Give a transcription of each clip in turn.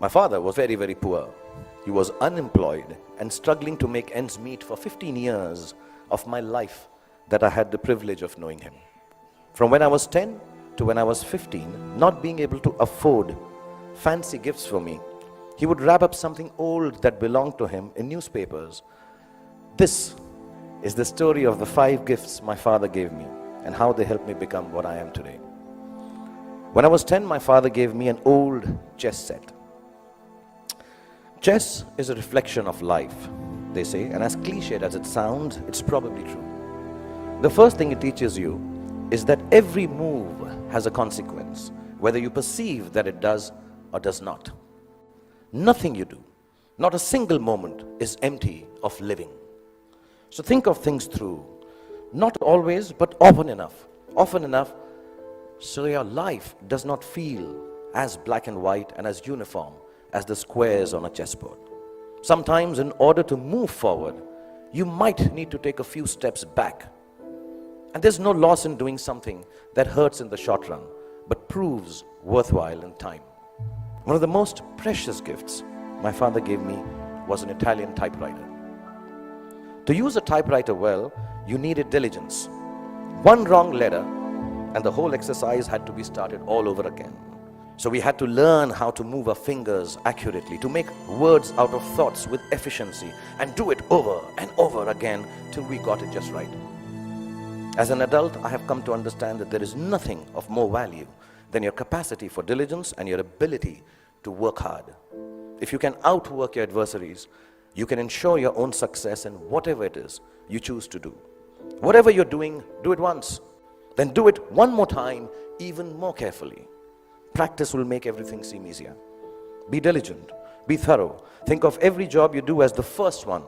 My father was very, very poor. He was unemployed and struggling to make ends meet for 15 years of my life that I had the privilege of knowing him. From when I was 10 to when I was 15, not being able to afford fancy gifts for me, he would wrap up something old that belonged to him in newspapers. This is the story of the 5 gifts my father gave me and how they helped me become what I am today. When I was 10, my father gave me an old chess set. Chess is a reflection of life, they say, and as cliched as it sounds, it's probably true. The first thing it teaches you is that every move has a consequence, whether you perceive that it does or does not. Nothing you do, not a single moment, is empty of living. So think of things through, not always, but often enough, so your life does not feel as black and white and as uniform as the squares on a chessboard. Sometimes, in order to move forward, you might need to take a few steps back. And there's no loss in doing something that hurts in the short run, but proves worthwhile in time. One of the most precious gifts my father gave me was an Italian typewriter. To use a typewriter well, you needed diligence. One wrong letter, and the whole exercise had to be started all over again. So we had to learn how to move our fingers accurately, to make words out of thoughts with efficiency, and do it over and over again till we got it just right. As an adult, I have come to understand that there is nothing of more value than your capacity for diligence and your ability to work hard. If you can outwork your adversaries, you can ensure your own success in whatever it is you choose to do. Whatever you're doing, do it once. Then do it one more time, even more carefully. Practice will make everything seem easier. Be diligent, be thorough. Think of every job you do as the first one.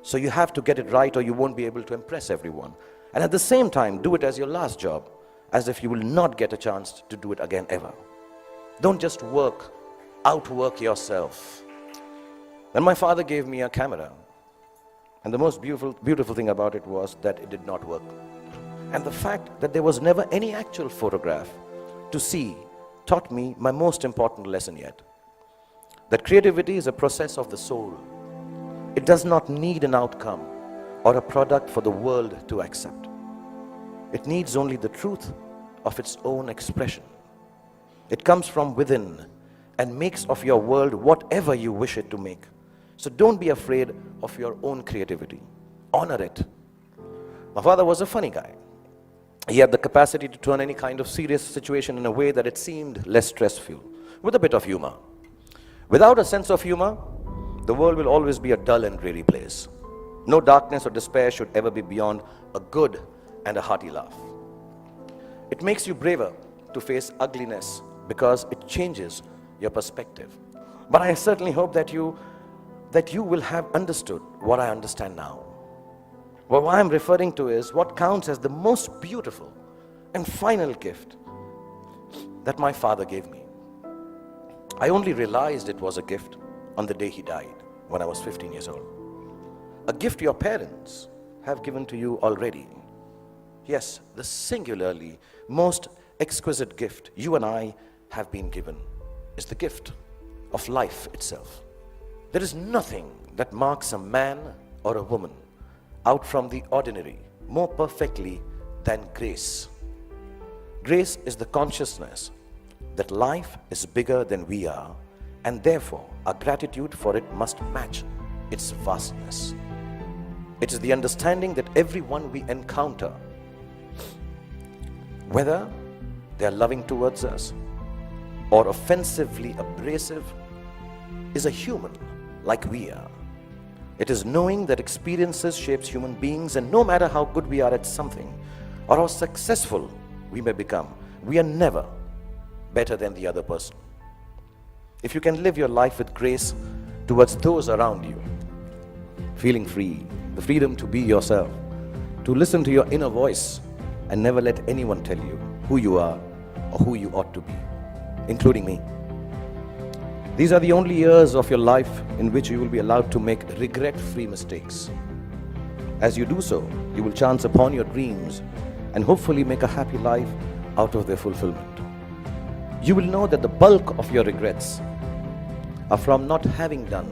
So you have to get it right or you won't be able to impress everyone. And at the same time, do it as your last job, as if you will not get a chance to do it again ever. Don't just outwork yourself. Then my father gave me a camera. And the most beautiful thing about it was that it did not work. And the fact that there was never any actual photograph to see taught me my most important lesson yet. That creativity is a process of the soul. It does not need an outcome or a product for the world to accept. It needs only the truth of its own expression. It comes from within and makes of your world whatever you wish it to make. So don't be afraid of your own creativity. Honor it. My father was a funny guy. He had the capacity to turn any kind of serious situation in a way that it seemed less stressful, with a bit of humor. Without a sense of humor, the world will always be a dull and dreary place. No darkness or despair should ever be beyond a good and a hearty laugh. It makes you braver to face ugliness because it changes your perspective. But I certainly hope that you will have understood what I understand now. Well, what I'm referring to is what counts as the most beautiful and final gift that my father gave me. I only realized it was a gift on the day he died, when I was 15 years old. A gift your parents have given to you already. Yes, the singularly most exquisite gift you and I have been given is the gift of life itself. There is nothing that marks a man or a woman out from the ordinary more perfectly than grace. Grace is the consciousness that life is bigger than we are, and therefore our gratitude for it must match its vastness. It is the understanding that everyone we encounter, whether they are loving towards us or offensively abrasive, is a human like we are. It is knowing that experiences shapes human beings, and no matter how good we are at something or how successful we may become, we are never better than the other person. If you can live your life with grace towards those around you, feeling free, the freedom to be yourself, to listen to your inner voice and never let anyone tell you who you are or who you ought to be, including me. These are the only years of your life in which you will be allowed to make regret-free mistakes. As you do so, you will chance upon your dreams and hopefully make a happy life out of their fulfillment. You will know that the bulk of your regrets are from not having done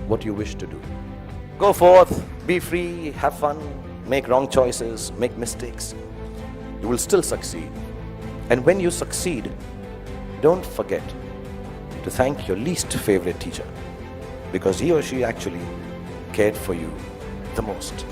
what you wish to do. Go forth, be free, have fun, make wrong choices, make mistakes. You will still succeed. And when you succeed, don't forget to thank your least favorite teacher, because he or she actually cared for you the most.